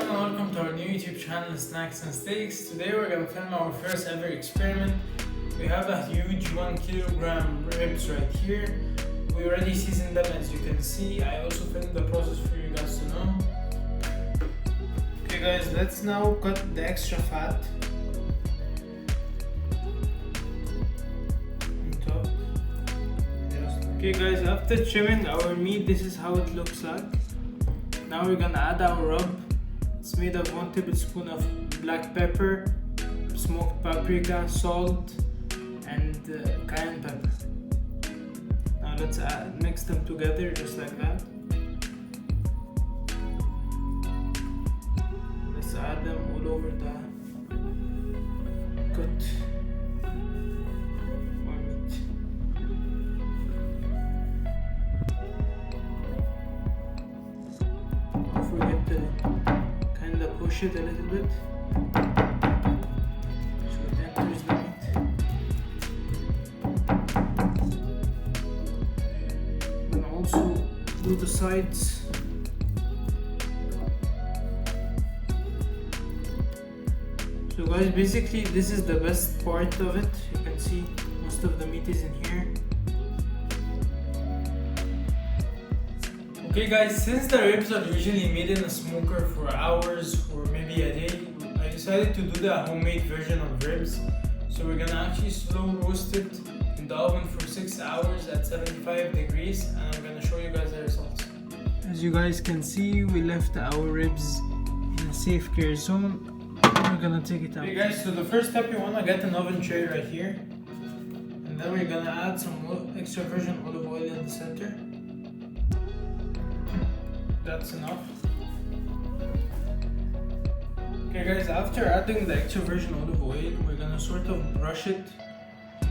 everyone and welcome to our new YouTube channel, Snacks and Steaks. Today we're gonna film our first ever experiment. We have a huge 1 kilogram ribs right here. We already seasoned them, as you can see. I also filmed the process for you guys to know. Okay guys, let's now cut the extra fat on top. Okay guys, after trimming our meat, this is how it looks like. Now we're gonna add our rub. It's made of 1 tablespoon of black pepper, smoked paprika, salt, and cayenne pepper. Now let's mix them together just like that. Let's add them all over the cut our meat. Don't forget to kind of push it a little bit so it enters the meat. And also do the sides. So guys, basically this is the best part of it. You can see most of the meat is in here. Okay guys, since the ribs are usually made in a smoker for hours or maybe a day, I decided to do the homemade version of ribs. So we're gonna actually slow roast it in the oven for 6 hours at 75 degrees, and I'm gonna show you guys the results. As you guys can see, we left our ribs in a safe care zone. We're gonna take it out. Okay guys, so the first step, you wanna get an oven tray right here, and then we're gonna add some extra virgin olive oil in the center. That's enough. Okay guys, after adding the extra virgin olive oil, we're gonna sort of brush it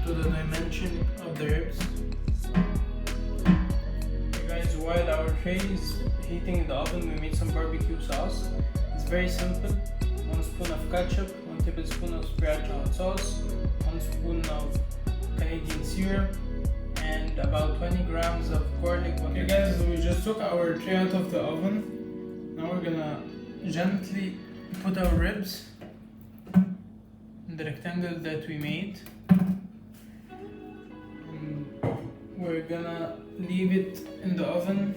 to the dimension of the ribs. Okay guys, while our tray is heating in the oven, we made some barbecue sauce. It's very simple. 1 spoon of ketchup, 1 tablespoon of sriracha hot sauce, 1 spoon of Canadian syrup, and about 20 grams of garlic. Okay guys, we just took our tray out of the oven. Now we're gonna gently put our ribs in the rectangle that we made. And we're gonna leave it in the oven.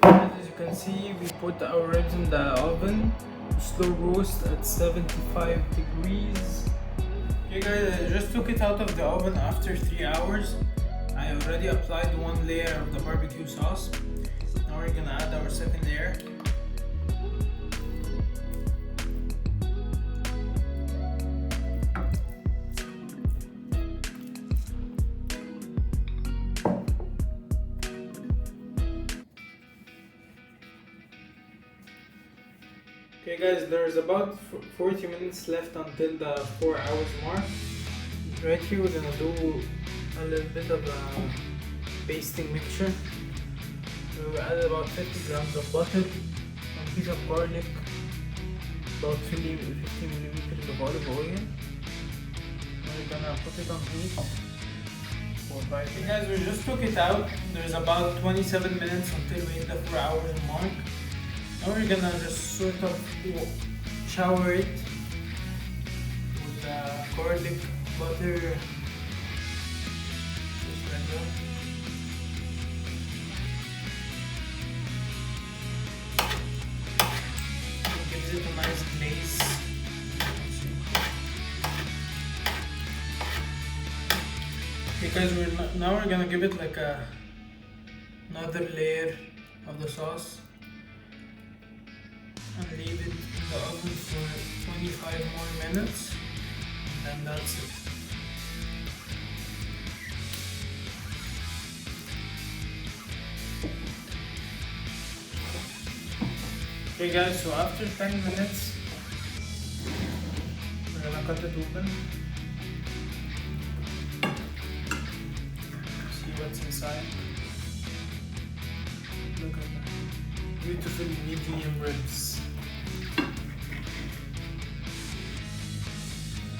As you can see, we put our ribs in the oven, slow roast at 75 degrees. Okay guys, I just took it out of the oven after 3 hours. I already applied 1 layer of the barbecue sauce. Now we're gonna add our second layer. Okay guys, there's about 40 minutes left until the 4 hours mark. Right here we're gonna do a little bit of a basting mixture. So we added about 50 grams of butter, 1 piece of garlic, about 50 milliliters of olive oil. And we're gonna put it on heat for 5 minutes. Okay guys, we just took it out. There's about 27 minutes until we hit the 4 hours mark. Now we're gonna just sort of shower it with garlic, butter, just like that. It gives it a nice glaze. Because now we're gonna give it like another layer of the sauce. And leave it in the oven for 25 more minutes, and that's it. Okay guys, so after 10 minutes, we're gonna cut it open. See what's inside. Look at that. Beautiful medium ribs.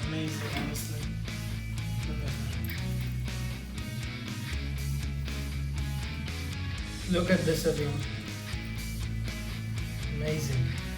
Amazing, honestly. Look at that. Look at this, everyone. Amazing.